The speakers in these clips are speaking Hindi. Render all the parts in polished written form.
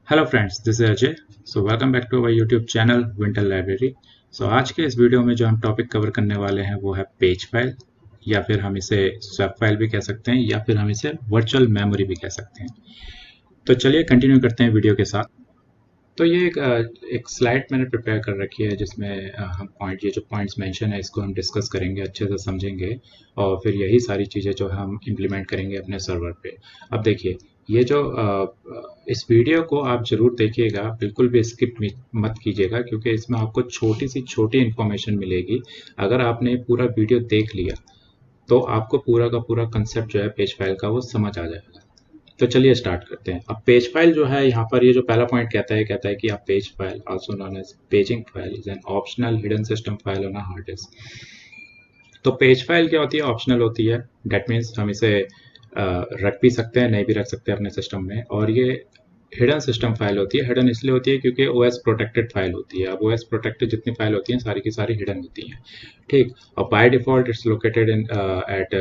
Hello friends, this is Ajay. So welcome back to our YouTube channel winter library. So आज के इस वीडियो में जो हम टॉपिक कवर करने वाले हैं वो है पेज फाइल, या फिर हम इसे स्वैप फाइल भी कह सकते हैं, या फिर हम इसे वर्चुअल मेमोरी भी कह सकते हैं। तो चलिए कंटिन्यू करते हैं वीडियो के साथ। तो ये एक स्लाइड मैंने प्रिपेयर कर रखी है जिसमें हम ये जो पॉइंट्स मेंशन है इसको हम डिस्कस करेंगे, अच्छे से समझेंगे, और फिर यही सारी चीज़ें जो हम इम्प्लीमेंट करेंगे अपने सर्वर पे। अब देखिए, ये जो इस वीडियो को आप ज़रूर देखिएगा, बिल्कुल भी स्किप मत कीजिएगा, क्योंकि इसमें आपको छोटी सी छोटी इन्फॉर्मेशन मिलेगी। अगर आपने पूरा वीडियो देख लिया तो आपको पूरा का पूरा कंसेप्ट जो है पेज फाइल का वो समझ आ जाएगा। तो चलिए स्टार्ट करते हैं। अब पेज फाइल जो है, यहाँ पर ये जो पहला पॉइंट कहता है कि आप page file also known as paging file is an optional hidden system file on a hard disk. तो पेज फाइल क्या होती है? ऑप्शनल होती है। डेट मीन्स हम इसे रख भी सकते हैं, नहीं भी रख सकते अपने सिस्टम में। और ये हिडन सिस्टम फाइल होती है। हिडन इसलिए होती है क्योंकि ओएस प्रोटेक्टेड फाइल होती है। अब ओएस प्रोटेक्टेड जितनी फाइल होती हैं सारी की सारी हिडन होती हैं, ठीक। और by default it's located in at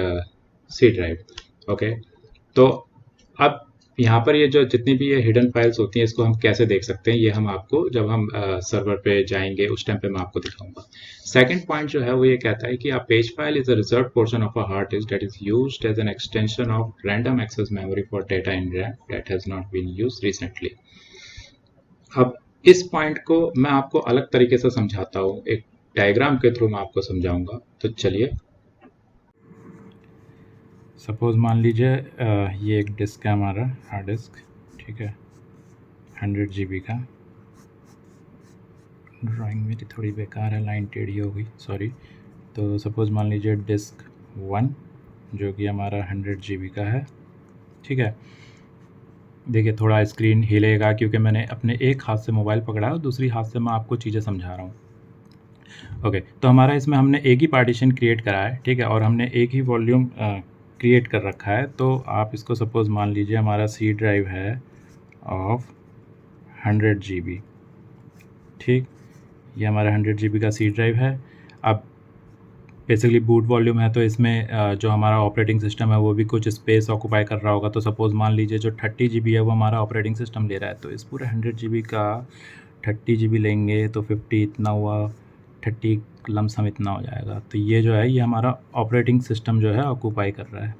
C drive. Okay. तो अब यहाँ पर ये जो जितनी भी ये हिडन फाइल्स होती हैं इसको हम कैसे देख सकते हैं, ये हम आपको जब हम सर्वर पे जाएंगे उस टाइम पे मैं आपको दिखाऊंगा। सेकंड पॉइंट जो है वो ये कहता है कि a page file is a reserved portion of a hard disk that is used as an extension of random access memory for data in RAM that has not been used recently। अब इस पॉइंट को मैं आपको अलग तरीके से समझाता हूँ, एक डायग्राम के थ्रू मैं आपको समझाऊंगा। तो चलिए, सपोज मान लीजिए ये एक डिस्क है हमारा, हार्ड डिस्क, ठीक है, 100 GB का। ड्राइंग मेरी थोड़ी बेकार है, लाइन टेढ़ी हो गई, सॉरी। तो सपोज़ मान लीजिए डिस्क 1 जो कि हमारा 100 GB का है, ठीक है। देखिए थोड़ा स्क्रीन हिलेगा क्योंकि मैंने अपने एक हाथ से मोबाइल पकड़ा है और दूसरी हाथ से मैं आपको चीज़ें समझा रहा हूँ। ओके, तो हमारा इसमें हमने एक ही पार्टीशन क्रिएट करा है, ठीक है, और हमने एक ही वॉल्यूम क्रिएट कर रखा है। तो आप इसको सपोज़ मान लीजिए हमारा सी ड्राइव है ऑफ 100 GB, ठीक। ये हमारा 100 GB का सी ड्राइव है। अब बेसिकली बूट वॉल्यूम है, तो इसमें जो हमारा ऑपरेटिंग सिस्टम है वो भी कुछ स्पेस ऑक्यूपाई कर रहा होगा। तो सपोज़ मान लीजिए जो 30 GB है वो हमारा ऑपरेटिंग सिस्टम ले रहा है, तो इस पूरे 100 GB का 30 GB लेंगे तो 50 इतना हुआ, 30 लमसम इतना हो जाएगा। तो ये जो है ये हमारा ऑपरेटिंग सिस्टम जो है ऑक्यूपाई कर रहा है,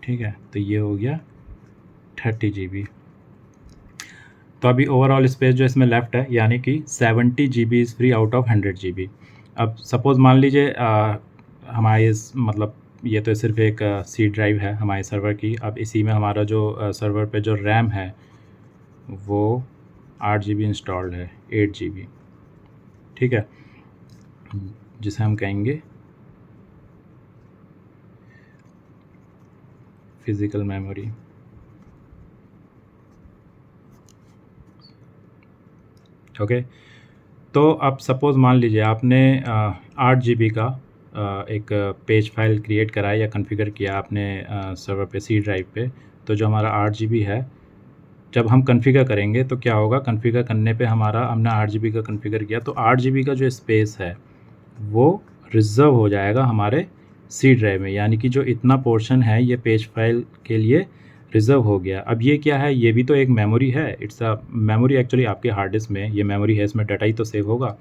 ठीक है। तो ये हो गया 30 GB। तो अभी ओवरऑल स्पेस जो इसमें लेफ्ट है यानी कि 70 GB is free out of 100 GB। अब सपोज़ मान लीजिए हमारे मतलब ये तो सिर्फ एक सी ड्राइव है हमारे सर्वर की। अब इसी में हमारा जो सर्वर पे जो रैम है वो 8 GB इंस्टॉल्ड है, 8 GB, ठीक है, जिसे हम कहेंगे फिज़िकल मेमोरी। ओके। तो अब सपोज़ मान लीजिए आपने 8 GB का एक पेज फाइल क्रिएट करा या कॉन्फ़िगर किया आपने सर्वर पे, सी ड्राइव पे। तो जो हमारा 8 GB है, जब हम कॉन्फ़िगर करेंगे तो क्या होगा, कॉन्फ़िगर करने पे हमारा हमने 8 GB का कॉन्फ़िगर किया तो 8 GB का जो स्पेस है वो रिज़र्व हो जाएगा हमारे सी ड्राइव में, यानी कि जो इतना पोर्शन है ये पेज फाइल के लिए रिज़र्व हो गया। अब ये क्या है, ये भी तो एक मेमोरी है, इट्स अ मेमोरी एक्चुअली। आपके हार्ड डिस्क में ये मेमोरी है, इसमें डाटा ही तो सेव होगा।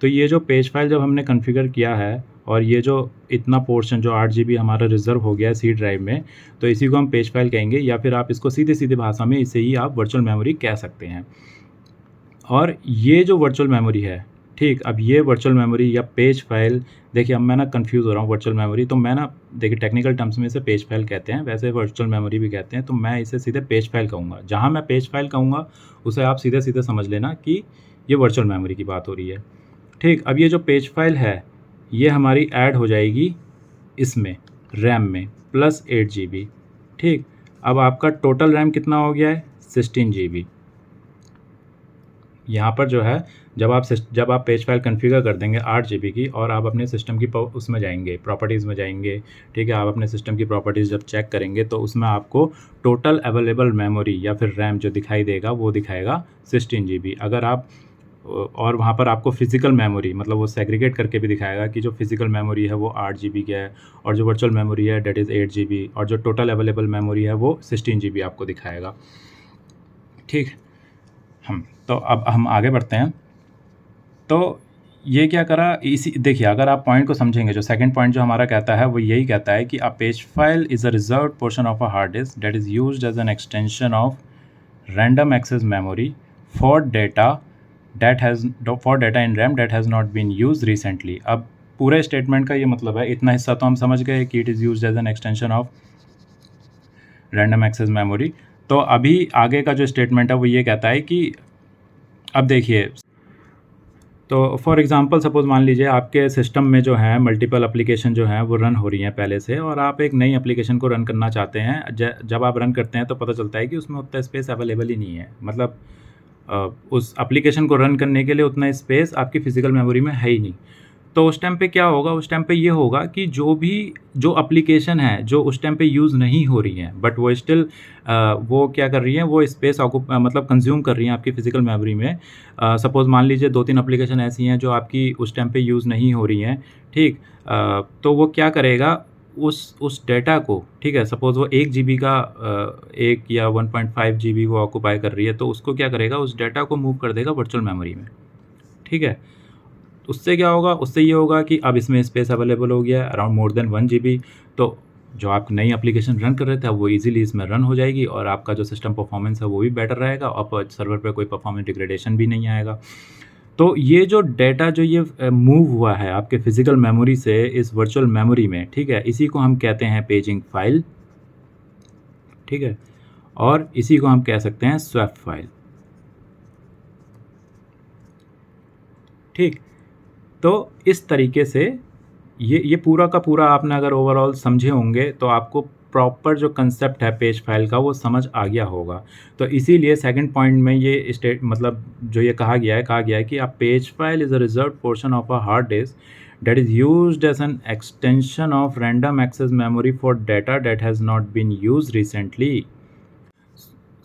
तो ये जो पेज फाइल जब हमने कॉन्फ़िगर किया है और ये जो इतना पोर्शन जो 8 GB हमारा रिज़र्व हो गया है सी ड्राइव में, तो इसी को हम पेज फाइल कहेंगे, या फिर आप इसको सीधे सीधे भाषा में इसे ही आप वर्चुअल मेमोरी कह सकते हैं। और ये जो वर्चुअल मेमोरी है, ठीक, अब ये वर्चुअल मेमोरी या पेज फाइल, देखिए अब मैं ना कंफ्यूज हो रहा हूँ वर्चुअल मेमोरी। तो मैं ना, देखिए टेक्निकल टर्म्स में इसे पेज फाइल कहते हैं, वैसे वर्चुअल मेमोरी भी कहते हैं। तो मैं इसे सीधे पेज फाइल कहूँगा। जहाँ मैं पेज फाइल कहूँगा उसे आप सीधे सीधे समझ लेना कि ये वर्चुअल मेमोरी की बात हो रही है, ठीक। अब ये जो पेज फाइल है ये हमारी ऐड हो जाएगी इसमें रैम में प्लस 8 GB, ठीक। अब आपका टोटल रैम कितना हो गया है, 16 GB। यहाँ पर जो है जब आप पेज फाइल कॉन्फ़िगर कर देंगे 8 GB की, और आप अपने सिस्टम की उसमें जाएंगे, प्रॉपर्टीज़ में जाएंगे, ठीक है। आप अपने सिस्टम की प्रॉपर्टीज़ जब चेक करेंगे तो उसमें आपको टोटल अवेलेबल मेमोरी या फिर रैम जो दिखाई देगा वो दिखाएगा 16 GB। अगर आप और वहाँ पर आपको फिज़िकल मेमोरी मतलब वो सेग्रीगेट करके भी दिखाएगा कि जो फिज़िकल मेमोरी है वो 8 GB की है और जो वर्चुअल मेमोरी है डेट इज़ 8 GB और जो टोटल अवेलेबल मेमोरी है वो 16 GB आपको दिखाएगा। ठीक, हम तो अब हम आगे बढ़ते हैं। तो ये क्या करा, इसी देखिए अगर आप पॉइंट को समझेंगे, जो सेकंड पॉइंट जो हमारा कहता है वो यही कहता है कि a page file is a reserved portion of a hard disk that is used as an extension of random access memory for data in RAM that has not been used recently। अब पूरे स्टेटमेंट का ये मतलब है, इतना हिस्सा तो हम समझ गए कि it is used as an extension of random access memory. तो अभी आगे का जो स्टेटमेंट है वो ये कहता है कि अब देखिए, तो फॉर एग्जांपल सपोज मान लीजिए आपके सिस्टम में जो है मल्टीपल एप्लीकेशन जो हैं वो रन हो रही हैं पहले से, और आप एक नई एप्लीकेशन को रन करना चाहते हैं। जब आप रन करते हैं तो पता चलता है कि उसमें उतना स्पेस अवेलेबल ही नहीं है, मतलब उस एप्लीकेशन को रन करने के लिए उतना स्पेस आपकी फ़िज़िकल मेमोरी में है ही नहीं। तो उस टाइम पे क्या होगा, उस टाइम पे ये होगा कि जो एप्लीकेशन है जो उस टाइम पे यूज़ नहीं हो रही हैं बट वो स्टिल वो क्या कर रही हैं, वो स्पेस मतलब कंज्यूम कर रही हैं आपकी फ़िज़िकल मेमोरी में। सपोज़ मान लीजिए 2-3 एप्लीकेशन ऐसी हैं जो आपकी उस टाइम पे यूज़ नहीं हो रही हैं, ठीक? तो वो क्या करेगा, उस डेटा को, ठीक है, सपोज़ वो 1 GB का 1 या 1.5 GB वो ऑक्यूपाई कर रही है, तो उसको क्या करेगा, उस डेटा को मूव कर देगा वर्चुअल मेमोरी में, ठीक है? उससे क्या होगा, उससे ये होगा कि अब इसमें स्पेस अवेलेबल हो गया है अराउंड मोर देन 1 GB। तो जो आप नई एप्लीकेशन रन कर रहे थे वो इजीली इसमें रन हो जाएगी और आपका जो सिस्टम परफॉर्मेंस है वो भी बेटर रहेगा और सर्वर पे कोई परफॉर्मेंस डिग्रेडेशन भी नहीं आएगा। तो ये जो डेटा जो ये मूव हुआ है आपके फिजिकल मेमोरी से इस वर्चुअल मेमोरी में, ठीक है, इसी को हम कहते हैं पेजिंग फाइल, ठीक है, और इसी को हम कह सकते हैं स्वैप फाइल, ठीक। तो इस तरीके से ये पूरा का पूरा आपने अगर ओवरऑल समझे होंगे तो आपको प्रॉपर जो कंसेप्ट है पेज फाइल का वो समझ आ गया होगा। तो इसीलिए सेकंड पॉइंट में ये मतलब जो ये कहा गया है कि a page file is a reserved portion of a hard disk that is used as an extension of random access memory for data that has not been used recently.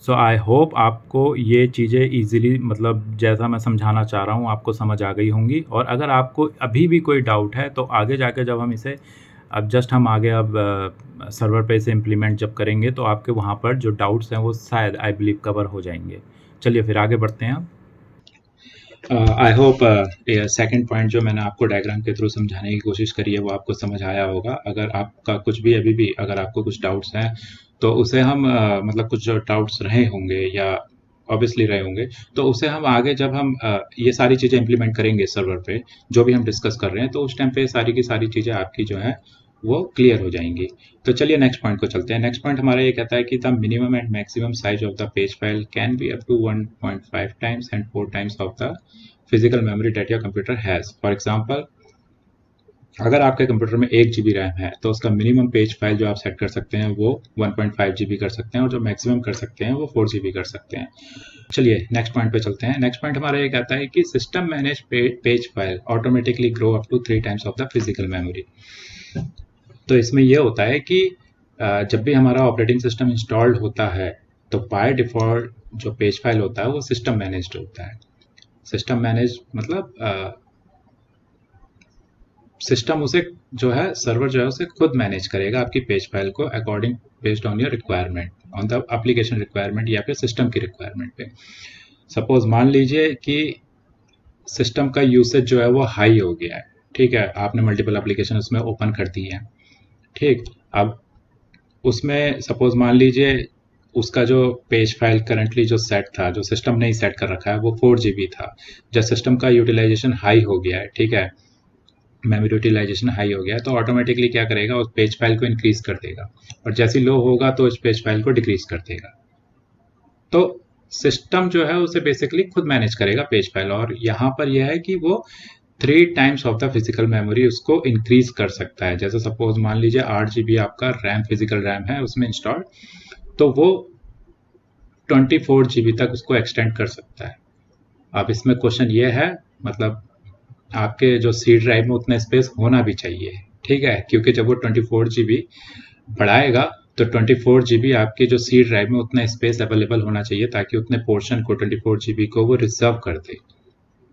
So I hope आपको ये चीज़ें ईज़िली, मतलब जैसा मैं समझाना चाह रहा हूँ आपको समझ आ गई होंगी। और अगर आपको अभी भी कोई डाउट है तो आगे जाके जब हम इसे हम आगे सर्वर पे इसे इम्प्लीमेंट जब करेंगे तो आपके वहाँ पर जो डाउट्स हैं वो शायद आई बिलीव कवर हो जाएंगे। चलिए फिर आगे बढ़ते हैं। आई होप सेकंड पॉइंट जो मैंने आपको डायग्राम के थ्रू समझाने की कोशिश करी है वो आपको समझ आया होगा। अगर आपका कुछ भी अभी भी अगर आपको कुछ डाउट्स हैं तो उसे हम मतलब कुछ जो डाउट्स रहे होंगे या ऑब्वियसली रहे होंगे तो उसे हम आगे जब हम ये सारी चीज़ें इम्प्लीमेंट करेंगे सर्वर पे, जो भी हम डिस्कस कर रहे हैं, तो उस टाइम पे सारी की सारी चीज़ें आपकी जो है वो क्लियर हो जाएंगी। तो चलिए नेक्स्ट पॉइंट को चलते हैं। नेक्स्ट पॉइंट हमारा ये कहता है कि the minimum and maximum size of the page file can be up to 1.5 times and 4 times of the physical memory that your computer has. For example, अगर आपके कंप्यूटर में 1 GB रैम है तो उसका मिनिमम पेज फाइल जो आप सेट कर सकते हैं वो 1.5 GB कर सकते हैं और जो मैक्सिमम कर सकते हैं वो 4 GB कर सकते हैं। चलिए नेक्स्ट पॉइंट पे चलते हैं। नेक्स्ट पॉइंट हमारा ये कहता है कि system manage page file automatically grow up to 3 times of the physical memory. तो इसमें यह होता है कि जब भी हमारा ऑपरेटिंग सिस्टम इंस्टॉल्ड होता है तो बाय डिफ़ॉल्ट जो पेज फाइल होता है वो सिस्टम मैनेज्ड होता है। सिस्टम मैनेज मतलब सिस्टम उसे जो है सर्वर जो है उसे खुद मैनेज करेगा आपकी पेज फाइल को according based on your requirement, on the application requirement या फिर सिस्टम की रिक्वायरमेंट पे। सपोज मान लीजिए कि सिस्टम का यूसेज जो है वो हाई हो गया है, ठीक है, आपने मल्टीपल एप्लीकेशन उसमें ओपन कर दी है, ठीक। अब उसमें सपोज मान लीजिए उसका जो पेज फाइल करंटली जो सेट था, जो सिस्टम ने ही सेट कर रखा है, वो 4 GB था। जब सिस्टम का यूटिलाइजेशन हाई हो गया है, ठीक है, मेमोरी यूटिलाइजेशन हाई हो गया है, तो ऑटोमेटिकली क्या करेगा, उस पेज फाइल को इंक्रीज कर देगा और जैसे लो होगा तो उस पेज फाइल को डिक्रीज कर देगा। तो सिस्टम जो है उसे बेसिकली खुद मैनेज करेगा पेज फाइल, और यहाँ पर यह है कि वो 3 times of the physical memory उसको इंक्रीज कर सकता है। जैसे सपोज मान लीजिए 8 GB आपका रैम फिजिकल रैम है उसमें इंस्टॉल्ड, तो वो 24 GB तक उसको एक्सटेंड कर सकता है। अब इसमें क्वेश्चन ये है, मतलब आपके जो सी ड्राइव में उतना स्पेस होना भी चाहिए, ठीक है, क्योंकि जब वो 24 GB बढ़ाएगा तो 24 GB आपके जो सी ड्राइव में उतना स्पेस अवेलेबल होना चाहिए ताकि उतने पोर्शन को 24 GB को वो रिजर्व कर दे।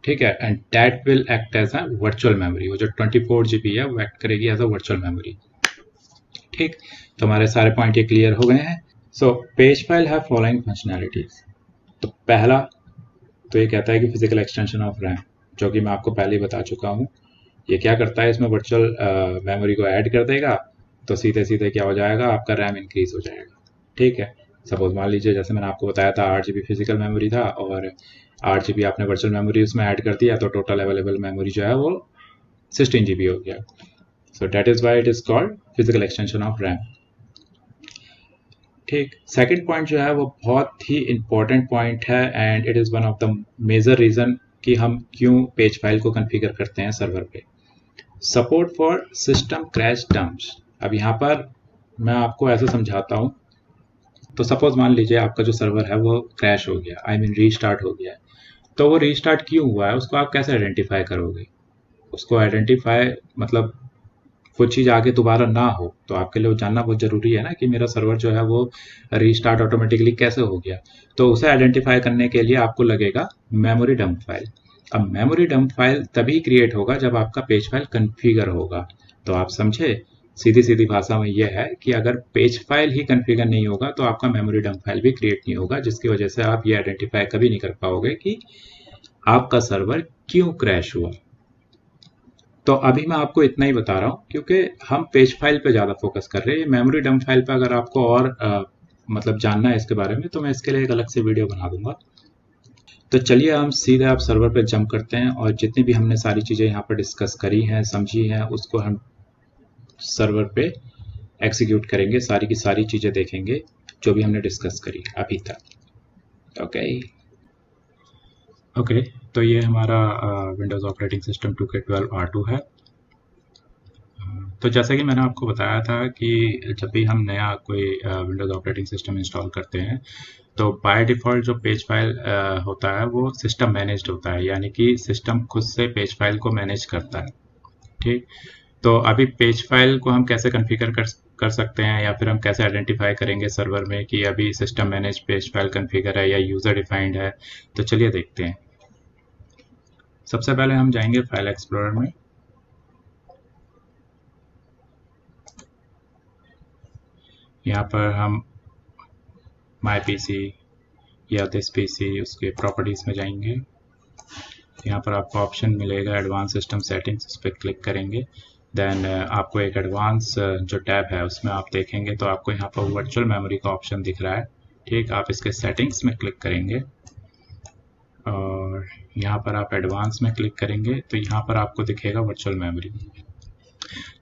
ठीक है, and that will act as a virtual memory. वो जो 24 GB है वो एक्ट करेगी एज अ वर्चुअल मेमोरी। ठीक, तो हमारे सारे पॉइंट ये क्लियर हो गए हैं। So page file have following functionalities. तो पहला तो ये कहता है कि फिजिकल एक्सटेंशन ऑफ रैम, जो कि मैं आपको पहले ही बता चुका हूँ। ये क्या करता है, इसमें वर्चुअल मेमोरी को ऐड कर देगा, तो सीधे सीधे क्या हो जाएगा, आपका रैम इंक्रीज हो जाएगा। ठीक है, सपोज मान लीजिए जैसे मैंने आपको बताया था 8 GB फिजिकल मेमोरी था और 8 GB आपने वर्चुअल मेमोरी उसमें ऐड कर दिया, तो टोटल अवेलेबल मेमोरी जो है वो 16 GB हो गया। So that is why it is called physical extension of RAM. ठीक, सेकंड पॉइंट जो है वो बहुत ही इंपॉर्टेंट पॉइंट है and it is one of the major reason कि हम क्यों पेज फाइल को कॉन्फ़िगर करते हैं सर्वर पे। Support for system crash dumps. अब यहाँ पर मैं आपको ऐसे समझाता हूँ। तो सपोज मान लीजिए आपका जो सर्वर है वो क्रैश हो गया, आई मीन रीस्टार्ट हो गया है। तो वो रीस्टार्ट क्यों हुआ है उसको आप कैसे आइडेंटिफाई करोगे? उसको आइडेंटिफाई मतलब वो चीज़ आगे दोबारा ना हो, तो आपके लिए वो जानना बहुत ज़रूरी है ना कि मेरा सर्वर जो है वो रीस्टार्ट ऑटोमेटिकली कैसे हो गया। तो उसे आइडेंटिफाई करने के लिए आपको लगेगा मेमोरी डंप फाइल। अब मेमोरी डंप फाइल तभी क्रिएट होगा जब आपका पेज फाइल कन्फिगर होगा। तो आप समझे, सीधी सीधी भाषा में यह है कि अगर पेज फाइल ही कन्फिगर नहीं होगा तो आपका मेमोरी डंप फाइल भी क्रिएट नहीं होगा, जिसकी वजह से आप ये आइडेंटिफाई कभी नहीं कर पाओगे कि आपका सर्वर क्यों क्रैश हुआ। तो अभी मैं आपको इतना ही बता रहा हूँ क्योंकि हम पेज फाइल पे ज़्यादा फोकस कर रहे हैं। मेमोरी डंप फाइल पे अगर आपको और मतलब जानना है इसके बारे में तो मैं इसके लिए एक अलग से वीडियो बना दूंगा। तो चलिए हम सीधे आप सर्वर पे जंप करते हैं और जितनी भी हमने सारी चीज़ें यहाँ पर डिस्कस करी हैं, समझी हैं, उसको हम सर्वर पे एग्जीक्यूट करेंगे। सारी की सारी चीज़ें देखेंगे जो भी हमने डिस्कस करी अभी तक। ओके, तो ये हमारा Windows operating system 2K12 R2 है। तो जैसा कि मैंने आपको बताया था कि जब भी हम नया कोई विंडोज़ ऑपरेटिंग सिस्टम इंस्टॉल करते हैं तो बाय डिफ़ॉल्ट जो पेज फाइल होता है वो सिस्टम मैनेज्ड होता है, यानी कि सिस्टम खुद से पेज फाइल को मैनेज करता है। ठीक, तो अभी पेज फाइल को हम कैसे कॉन्फ़िगर कर सकते हैं या फिर हम कैसे आइडेंटिफाई करेंगे सर्वर में कि अभी system manage page file configure है या यूज़र डिफाइंड है। तो चलिए देखते हैं। सबसे पहले हम जाएंगे फाइल एक्सप्लोरर में। यहाँ पर हम माई पीसी या दिस पीसी उसके प्रॉपर्टीज़ में जाएंगे। यहाँ पर आपको ऑप्शन मिलेगा एडवांस सिस्टम सेटिंग्स, उस पर क्लिक करेंगे। देन आपको एक एडवांस जो टैब है उसमें आप देखेंगे तो आपको यहाँ पर वर्चुअल मेमोरी का ऑप्शन दिख रहा है। ठीक, आप इसके सेटिंग्स में क्लिक करेंगे और यहाँ पर आप एडवांस में क्लिक करेंगे तो यहाँ पर आपको दिखेगा वर्चुअल मेमोरी।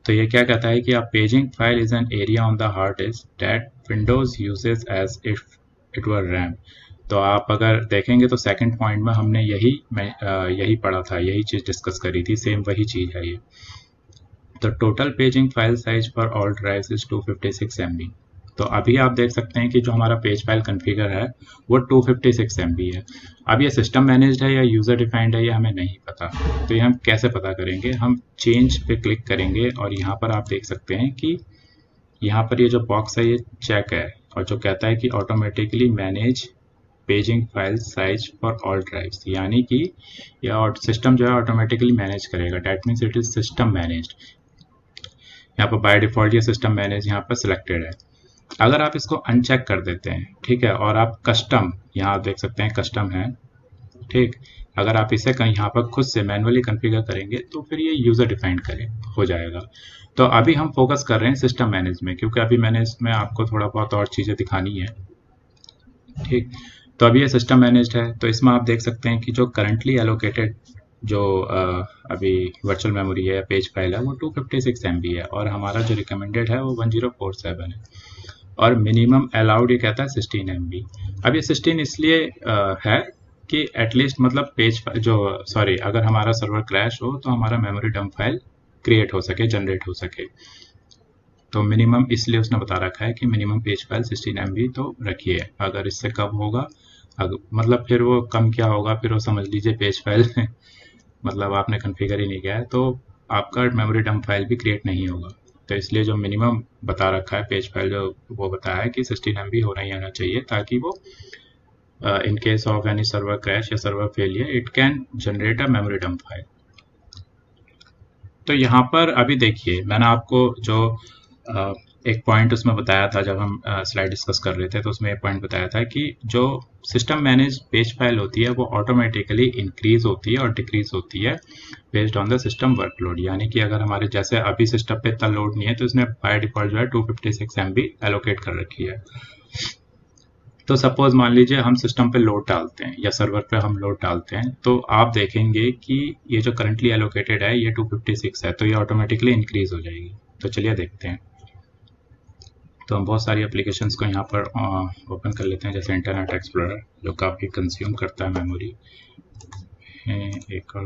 तो ये क्या कहता है कि आप paging file is an area on the hard disk that Windows uses as if it were RAM. तो आप अगर देखेंगे तो सेकंड पॉइंट में हमने यही पढ़ा था, यही चीज़ डिस्कस करी थी, सेम वही चीज़ है ये। तो total paging file size for all drives is 256 MB। तो अभी आप देख सकते हैं कि जो हमारा पेज फाइल कॉन्फ़िगर है वो 256 MB है। अब ये सिस्टम मैनेज्ड है या यूज़र डिफाइंड है ये हमें नहीं पता। तो ये हम कैसे पता करेंगे? हम चेंज पे क्लिक करेंगे और यहाँ पर आप देख सकते हैं कि यहाँ पर ये जो बॉक्स है ये चेक है और जो कहता है कि automatically manage paging file size for all drives, यानी कि यह सिस्टम जो है ऑटोमेटिकली मैनेज करेगा। That means it is system managed. यहाँ पर बाय डिफॉल्ट ये सिस्टम मैनेज यहाँ पर सिलेक्टेड है। अगर आप इसको अनचेक कर देते हैं, ठीक है, और आप कस्टम, यहाँ आप देख सकते हैं कस्टम है, ठीक, अगर आप इसे कहीं यहाँ पर खुद से मैनुअली कॉन्फ़िगर करेंगे तो फिर ये यूज़र डिफाइंड हो जाएगा। तो अभी हम फोकस कर रहे हैं सिस्टम मैनेज में क्योंकि अभी मैंने इसमें आपको थोड़ा बहुत और चीज़ें दिखानी है। ठीक, तो अभी ये सिस्टम मैनेज्ड है तो इसमें आप देख सकते हैं कि जो करंटली एलोकेटेड जो अभी वर्चुअल मेमोरी है या पेज फाइल है वो 256 MB है और हमारा जो रिकमेंडेड है वो 1047 है और मिनिमम अलाउड ये कहता है 16 MB। अब ये 16 इसलिए है कि एटलीस्ट मतलब पेज जो सॉरी अगर हमारा सर्वर क्रैश हो तो हमारा मेमोरी डंप फाइल क्रिएट हो सके, जनरेट हो सके। तो मिनिमम इसलिए उसने बता रखा है कि मिनिमम पेज फाइल 16 MB तो रखिए। अगर इससे कम होगा मतलब फिर वो कम क्या होगा, फिर वो समझ लीजिए पेज फाइल मतलब आपने कॉन्फ़िगर ही नहीं किया है तो आपका मेमोरी डंप फाइल भी क्रिएट नहीं होगा। तो इसलिए जो मिनिमम बता रखा है पेज फाइल जो वो बताया है कि 16 MB होना ही आना चाहिए ताकि वो in case of any server crash या server failure, it can generate a memory dump file. तो यहाँ पर अभी देखिए मैंने आपको जो एक पॉइंट उसमें बताया था जब हम स्लाइड डिस्कस कर रहे थे, तो उसमें एक पॉइंट बताया था कि जो सिस्टम मैनेज पेज फाइल होती है वो ऑटोमेटिकली इंक्रीज होती है और डिक्रीज होती है based on the system workload. यानी कि अगर हमारे जैसे अभी सिस्टम पे इतना लोड नहीं है तो इसने बाय डिफॉल्ट जो है 256 MB एलोकेट कर रखी है। तो सपोज मान लीजिए हम सिस्टम पे लोड डालते हैं या सर्वर पे हम लोड डालते हैं, तो आप देखेंगे कि ये जो करंटली एलोकेटेड है ये 256 है, तो ये ऑटोमेटिकली इंक्रीज हो जाएगी। तो चलिए देखते हैं। तो हम बहुत सारी एप्लीकेशंस को यहाँ पर ओपन कर लेते हैं, जैसे इंटरनेट एक्सप्लोरर जो काफ़ी कंज्यूम करता है मेमोरी। एक और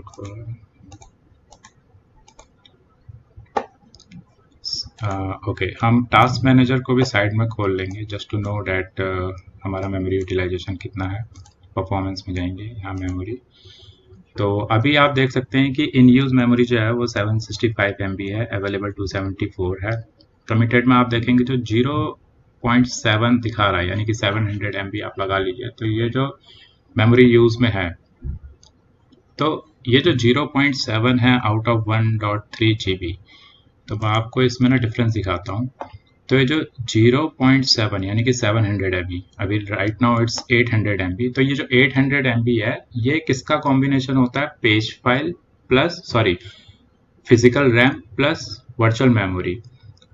ओके, हम टास्क मैनेजर को भी साइड में खोल लेंगे जस्ट टू नो डैट हमारा मेमोरी यूटिलाइजेशन कितना है। परफॉर्मेंस में जाएंगे, यहाँ मेमोरी। तो अभी आप देख सकते हैं कि इन यूज मेमोरी जो है वो 765 MB है, अवेलेबल 274 है। कमिटेड में आप देखेंगे जो 0.7 दिखा रहा है, यानी कि 700 MB आप लगा लीजिए। तो ये जो मेमोरी यूज में है, तो ये जो 0.7 है आउट ऑफ 1.3 GB, तो मैं आपको इसमें ना डिफरेंस दिखाता हूँ। तो ये जो 0.7 यानी कि 700 MB, अभी राइट नाउ इट्स 800 MB। तो ये जो 800 MB है ये किसका कॉम्बिनेशन होता है? Page file plus physical RAM plus virtual memory,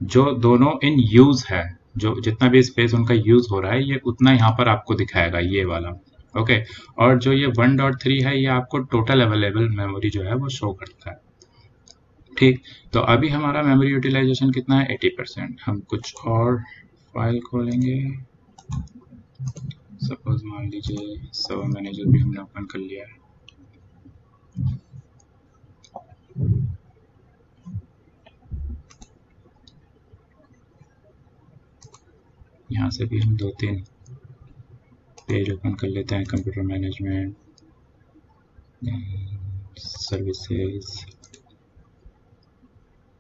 जो दोनों इन यूज है। जो जितना भी स्पेस उनका यूज हो रहा है ये उतना यहाँ पर आपको दिखाएगा, ये वाला। ओके, और जो ये 1.3 है ये आपको टोटल अवेलेबल मेमोरी जो है वो शो करता है। ठीक, तो अभी हमारा मेमोरी यूटिलाइजेशन कितना है? 80%। हम कुछ और फाइल खोलेंगे, सपोज मान लीजिए सर्वर मैनेजर भी हमने ओपन कर लिया है। यहाँ से भी हम 2-3 पेज ओपन कर लेते हैं, computer management, services,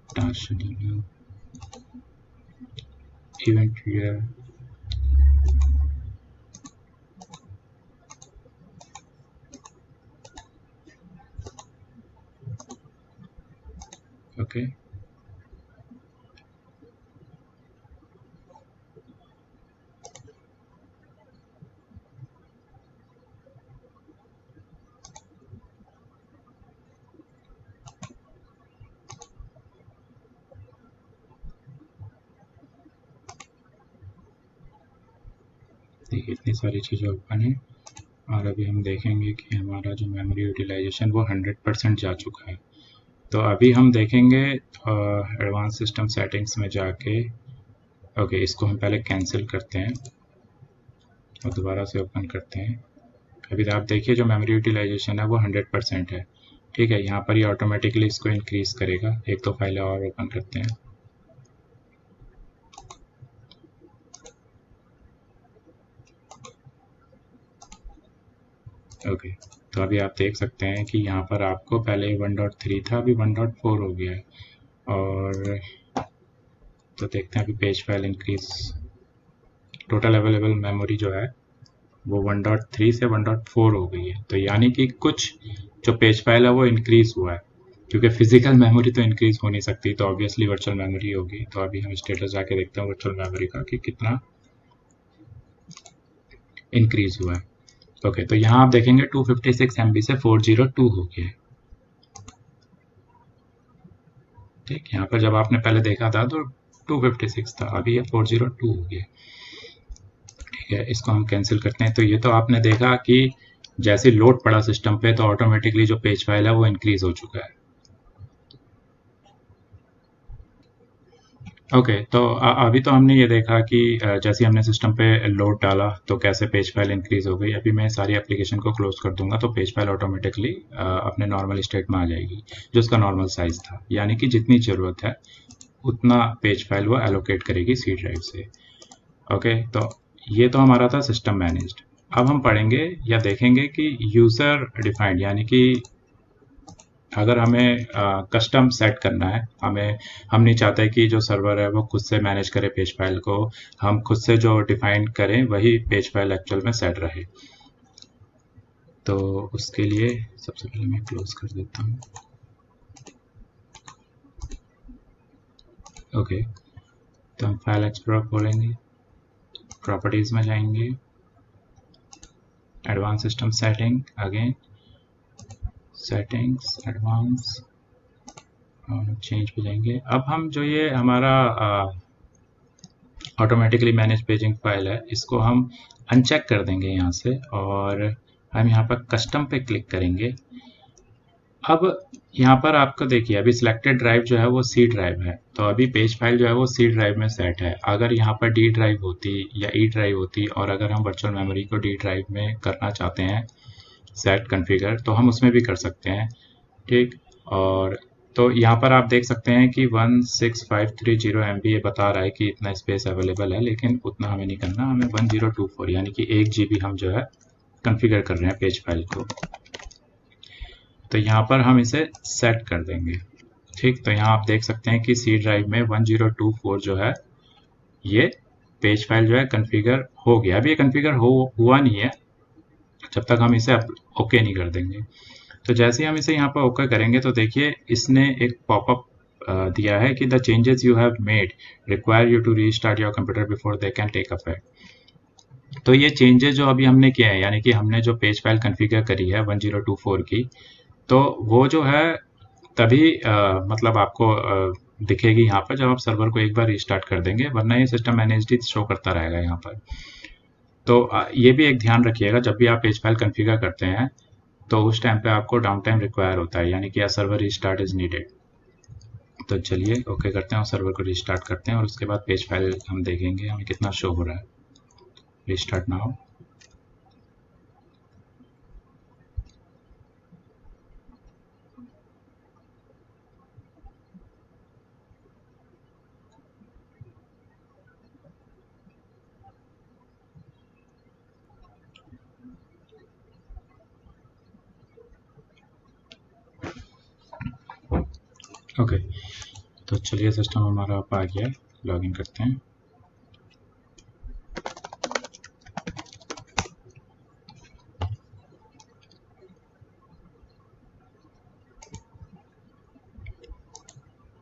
task scheduler, event trigger, okay. देखिए इतनी सारी चीज़ें ओपन है, और अभी हम देखेंगे कि हमारा जो मेमोरी यूटिलाइजेशन वो 100% जा चुका है। तो अभी हम देखेंगे एडवांस सिस्टम सेटिंग्स में जाके, ओके इसको हम पहले कैंसिल करते हैं और दोबारा से ओपन करते हैं। अभी तो आप देखिए जो मेमोरी यूटिलाइजेशन है वो 100% है। ठीक है, यहाँ पर ये ऑटोमेटिकली इसको इंक्रीज करेगा। एक तो फाइल और ओपन करते हैं। ओके, तो अभी आप देख सकते हैं कि यहाँ पर आपको पहले 1.3 था, अभी 1.4 हो गया है। और तो देखते हैं अभी page file increase, total available memory जो है वो 1.3 से 1.4 हो गई है। तो यानी कि कुछ जो पेज फाइल है वो इंक्रीज हुआ है, क्योंकि फिजिकल मेमोरी तो इंक्रीज हो नहीं सकती, तो ऑब्वियसली वर्चुअल मेमोरी होगी। तो अभी हम स्टेटस जाके देखते हैं वर्चुअल मेमोरी का कि कितना इंक्रीज हुआ है। ओके, तो यहाँ आप देखेंगे 256 MB से 402 हो गया है। ठीक, यहाँ पर जब आपने पहले देखा था तो 256 था, अभी ये 402 हो गया। ठीक है, इसको हम कैंसिल करते हैं। तो ये तो आपने देखा कि जैसे लोड पड़ा सिस्टम पे तो ऑटोमेटिकली जो पेज फाइल है वो इंक्रीज हो चुका है। ओके, तो अभी तो हमने ये देखा कि जैसे हमने सिस्टम पे लोड डाला तो कैसे पेज फाइल इंक्रीज हो गई। अभी मैं सारी एप्लीकेशन को क्लोज कर दूंगा तो पेज फाइल ऑटोमेटिकली अपने नॉर्मल स्टेट में आ जाएगी, जो उसका नॉर्मल साइज था। यानी कि जितनी ज़रूरत है उतना पेज फाइल वो एलोकेट करेगी सी ड्राइव से। ओके, तो ये तो हमारा था सिस्टम मैनेज्ड। अब हम पढ़ेंगे या देखेंगे कि यूज़र डिफाइंड, यानी कि अगर हमें कस्टम सेट करना है, हम नहीं चाहते कि जो सर्वर है वो खुद से मैनेज करे पेज फाइल को, हम खुद से जो डिफाइन करें वही पेज फाइल एक्चुअल में सेट रहे। तो उसके लिए सबसे पहले मैं क्लोज कर देता हूँ। ओके, तो हम फाइल एक्सप्लोरर खोलेंगे, प्रॉपर्टीज में जाएंगे, advance system setting, again settings, advance, change पे जाएंगे। अब हम जो ये हमारा ऑटोमेटिकली मैनेज पेजिंग फाइल है, इसको हम अनचेक कर देंगे यहाँ से, और हम यहाँ पर कस्टम पे क्लिक करेंगे। अब यहाँ पर आपको देखिए अभी सिलेक्टेड ड्राइव जो है वो सी ड्राइव है, तो अभी पेज फाइल जो है वो सी ड्राइव में सेट है। अगर यहाँ पर डी ड्राइव होती या ई ड्राइव होती, और अगर हम वर्चुअल मेमोरी को डी ड्राइव में करना चाहते हैं सेट कॉन्फ़िगर, तो हम उसमें भी कर सकते हैं। ठीक, और तो यहाँ पर आप देख सकते हैं कि 16530 MB ये बता रहा है कि इतना स्पेस अवेलेबल है, लेकिन उतना हमें नहीं करना, हमें 1024 यानी कि 1 GB हम जो है कॉन्फ़िगर कर रहे हैं पेज फाइल को। तो यहाँ पर हम इसे सेट कर देंगे। ठीक, तो यहाँ आप देख सकते हैं कि सी ड्राइव में 1024 जो है ये पेज फाइल जो है कॉन्फ़िगर हो गया। अभी ये कॉन्फ़िगर हुआ नहीं है जब तक हम इसे ओके नहीं कर देंगे। तो जैसे ही हम इसे यहाँ पर ओके करेंगे तो देखिए इसने एक पॉपअप दिया है कि the changes you have made require you to restart your computer before they can take affect. तो ये चेंजेस जो अभी हमने किए हैं, यानी कि हमने जो पेज फाइल कॉन्फ़िगर करी है 1024 की, तो वो जो है तभी मतलब आपको दिखेगी यहाँ पर जब आप सर्वर को एक बार रिस्टार्ट कर देंगे, वरना ये सिस्टम मैनेज्ड शो करता रहेगा यहाँ पर। तो ये भी एक ध्यान रखिएगा, जब भी आप पेज फाइल कॉन्फ़िगर करते हैं तो उस टाइम पे आपको डाउन टाइम रिक्वायर होता है, यानी कि a server restart is needed. तो चलिए ओके करते हैं और सर्वर को रिस्टार्ट करते हैं, और उसके बाद पेज फाइल हम देखेंगे हमें कितना शो हो रहा है। Restart now. ओके, तो चलिए सिस्टम हमारा आप आ गया है, लॉगिन करते हैं।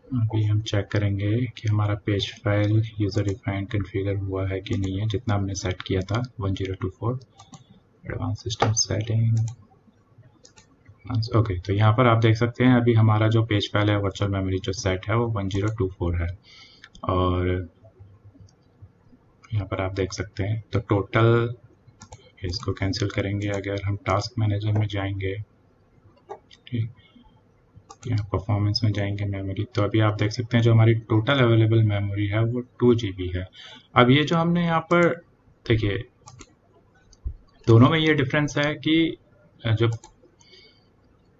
अभी हम चेक करेंगे कि हमारा page file user defined configure हुआ है कि नहीं है, जितना हमने सेट किया था 1024। एडवांस सिस्टम सेटिंग, ओके, तो यहाँ पर आप देख सकते हैं अभी हमारा जो पेज फाइल है वर्चुअल मेमोरी जो सेट है वो 1024 है। और यहाँ पर आप देख सकते हैं तो टोटल, इसको कैंसिल करेंगे अगर हम टास्क मैनेजर में जाएंगे, ठीक, यहाँ परफॉर्मेंस में जाएंगे मेमोरी, तो अभी आप देख सकते हैं जो हमारी टोटल अवेलेबल मेमोरी है वो 2 GB है। अब ये जो हमने यहाँ पर देखिए दोनों में ये डिफरेंस है कि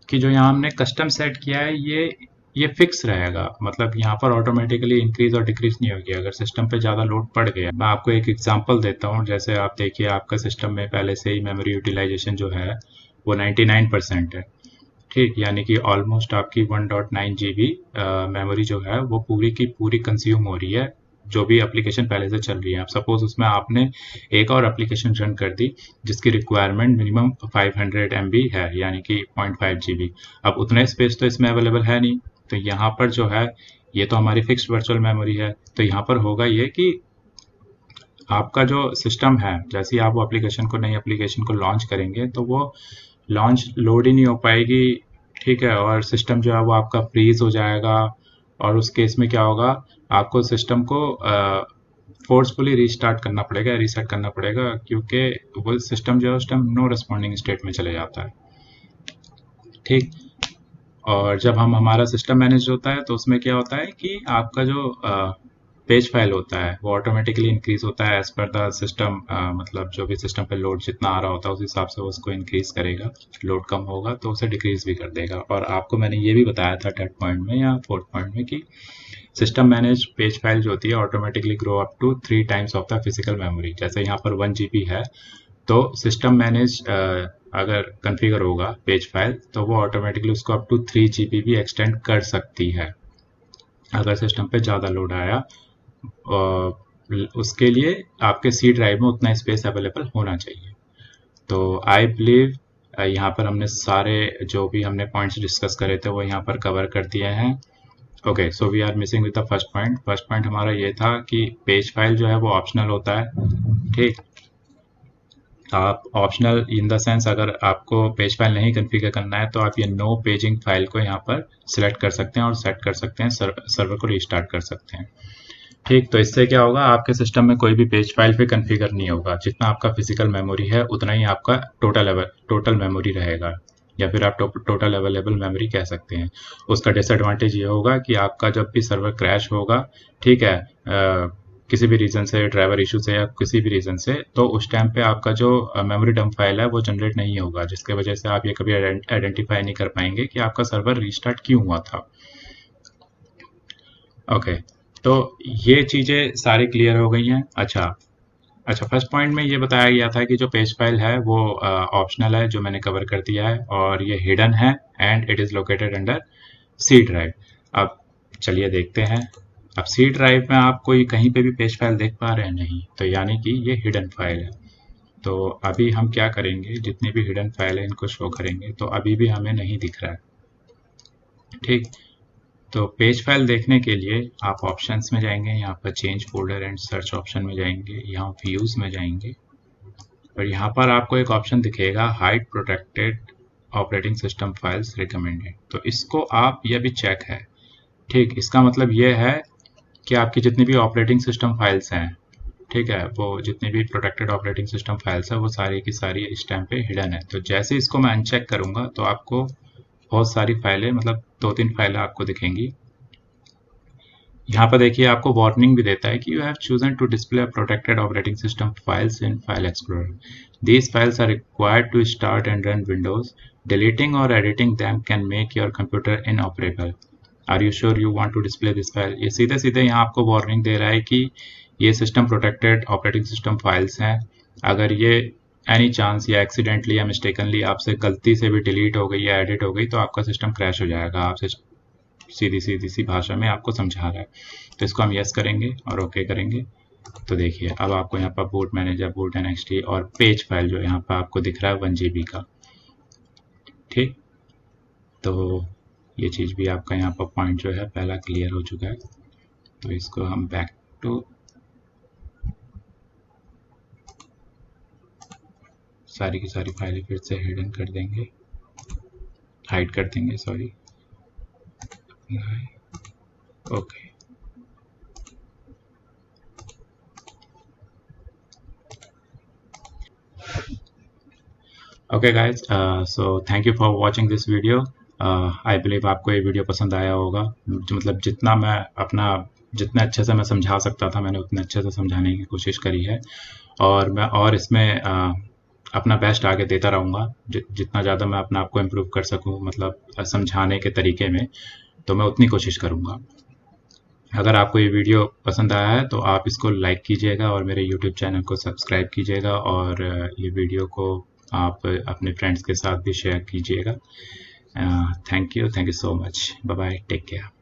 जो यहाँ हमने कस्टम सेट किया है ये फिक्स रहेगा, मतलब यहाँ पर ऑटोमेटिकली इंक्रीज और डिक्रीज नहीं होगी अगर सिस्टम पे ज़्यादा लोड पड़ गया। मैं आपको एक एग्जांपल देता हूँ, जैसे आप देखिए आपका सिस्टम में पहले से ही मेमोरी यूटिलाइजेशन जो है वो 99% है, ठीक, यानी कि ऑलमोस्ट आपकी 1.9 GB मेमोरी जो है वो पूरी की पूरी कंज्यूम हो रही है, जो भी एप्लीकेशन पहले से चल रही है। अब सपोज उसमें आपने एक और एप्लीकेशन रन कर दी जिसकी रिक्वायरमेंट मिनिमम 500 MB है, यानी कि 0.5 GB। अब उतना स्पेस तो इसमें अवेलेबल है नहीं, तो यहाँ पर जो है ये तो हमारी फिक्स्ड वर्चुअल मेमोरी है, तो यहाँ पर होगा ये कि आपका जो सिस्टम है जैसे ही आप वो एप्लीकेशन को नई एप्लीकेशन को लॉन्च करेंगे तो वो लॉन्च लोड ही नहीं हो पाएगी, ठीक है, और सिस्टम जो है वो आपका फ्रीज हो जाएगा, और उस केस में क्या होगा आपको सिस्टम को फोर्सफुली रीस्टार्ट करना पड़ेगा, रीसेट करना पड़ेगा, क्योंकि वो सिस्टम जो है उस टाइम नो रिस्पॉन्डिंग स्टेट में चले जाता है, ठीक। और जब हमारा सिस्टम मैनेज होता है तो उसमें क्या होता है कि आपका जो पेज फाइल होता है वो ऑटोमेटिकली इंक्रीज होता है एज पर द सिस्टम, मतलब जो भी सिस्टम पे लोड जितना आ रहा होता है उस हिसाब से वो उसको इंक्रीज करेगा, लोड कम होगा तो उसे डिक्रीज भी कर देगा। और आपको मैंने ये भी बताया था थर्ड पॉइंट में या फोर्थ पॉइंट में कि सिस्टम मैनेज पेज फाइल जो होती है automatically grow up to 3 times of the physical memory. जैसे यहाँ पर 1 GB है तो सिस्टम मैनेज अगर कॉन्फ़िगर होगा पेज फाइल तो वो ऑटोमेटिकली उसको अप टू 3 GB भी एक्सटेंड कर सकती है अगर सिस्टम पे ज़्यादा लोड आया। उसके लिए आपके सी ड्राइव में उतना स्पेस अवेलेबल होना चाहिए। तो आई बिलीव यहाँ पर हमने सारे जो भी हमने पॉइंट्स डिस्कस करे थे वो यहाँ पर कवर कर दिए हैं। Okay, so we are missing with the first point. First point हमारा ये था कि पेज फाइल जो है वो ऑप्शनल होता है। ठीक, आप ऑप्शनल इन द सेंस अगर आपको पेज फाइल नहीं कॉन्फ़िगर करना है तो आप ये नो पेजिंग फाइल को यहाँ पर सिलेक्ट कर सकते हैं और सेट कर सकते हैं, सर्वर को रीस्टार्ट कर सकते हैं। ठीक, तो इससे क्या होगा, आपके सिस्टम में कोई भी पेज फाइल पे कॉन्फ़िगर नहीं होगा। जितना आपका फिजिकल मेमोरी है उतना ही आपका टोटल मेमोरी रहेगा, या फिर आप टोटल अवेलेबल मेमोरी कह सकते हैं। उसका डिसएडवांटेज ये होगा कि आपका जब भी सर्वर क्रैश होगा, ठीक है, किसी भी रीज़न से, ड्राइवर इशू से या किसी भी रीज़न से, तो उस टाइम पे आपका जो मेमोरी डंप फाइल है वो जनरेट नहीं होगा, जिसके वजह से आप ये कभी आइडेंटिफाई नहीं कर पाएंगे कि आपका सर्वर रीस्टार्ट क्यों हुआ था। ओके, तो ये चीज़ें सारी क्लियर हो गई हैं। अच्छा, फर्स्ट पॉइंट में ये बताया गया था कि जो पेज फाइल है वो ऑप्शनल है, जो मैंने कवर कर दिया है, और ये हिडन है and it is located under C drive. अब चलिए देखते हैं। अब सी ड्राइव में आप कोई कहीं पे भी पेज फाइल देख पा रहे हैं? नहीं, तो यानी कि ये हिडन फाइल है। तो अभी हम क्या करेंगे, जितनी भी हिडन फाइल है इनको शो करेंगे, तो अभी भी हमें नहीं दिख रहा है। ठीक, तो पेज फाइल देखने के लिए आप ऑप्शंस में जाएंगे, यहाँ पर change folder and search option में जाएंगे, यहाँ व्यूज में जाएंगे, और यहाँ पर आपको एक ऑप्शन दिखेगा hide protected operating system files recommended. तो इसको आप, ये भी चेक है। ठीक, इसका मतलब ये है कि आपकी जितनी भी ऑपरेटिंग सिस्टम फाइल्स हैं, ठीक है, वो जितनी भी प्रोटेक्टेड ऑपरेटिंग सिस्टम फाइल्स है वो सारी की सारी इस टाइम पे हिडन है। तो जैसे इसको मैं अनचेक करूंगा तो आपको बहुत सारी फाइलें, मतलब 2-3 फाइलें आपको दिखेंगी। यहाँ पर देखिए आपको वार्निंग भी देता है कि you have chosen to display protected operating system files in File Explorer. These files are required to start and run Windows. Deleting और editing them can make your computer inoperable. Are you sure you want to display this file? ये सीधे सीधे यहाँ आपको वार्निंग दे रहा है कि ये system protected operating system files हैं। अगर ये एनी चांस या एक्सीडेंटली या मिस्टेकनली आपसे गलती से भी डिलीट हो गई या एडिट हो गई तो आपका सिस्टम क्रैश हो जाएगा। आपसे सीधी सीधी सी भाषा में आपको समझा रहा है। तो इसको हम यस करेंगे और ओके करेंगे। तो देखिए अब आपको यहाँ पर बूट मैनेजर, बूट NXT और पेज फाइल जो यहाँ पर आपको दिख रहा है 1 GB का। ठीक, तो ये चीज़ भी आपका यहाँ पर पॉइंट जो है पहला क्लियर हो चुका है। तो इसको हम बैक टू सारी की सारी फाइलें फिर से हिडन कर देंगे, हाइड कर देंगे, sorry. Okay, okay guys, so thank you for watching this video. I believe आपको ये वीडियो पसंद आया होगा। मतलब जितने अच्छे से मैं समझा सकता था मैंने उतने अच्छे से समझाने की कोशिश करी है, और मैं और इसमें अपना बेस्ट आगे देता रहूँगा। जितना ज़्यादा मैं अपना आपको इम्प्रूव कर सकूँ, मतलब समझाने के तरीके में, तो मैं उतनी कोशिश करूँगा। अगर आपको ये वीडियो पसंद आया है तो आप इसको लाइक कीजिएगा और मेरे यूट्यूब चैनल को सब्सक्राइब कीजिएगा, और ये वीडियो को आप अपने फ्रेंड्स के साथ भी शेयर कीजिएगा। Thank you so much. Bye bye, take care.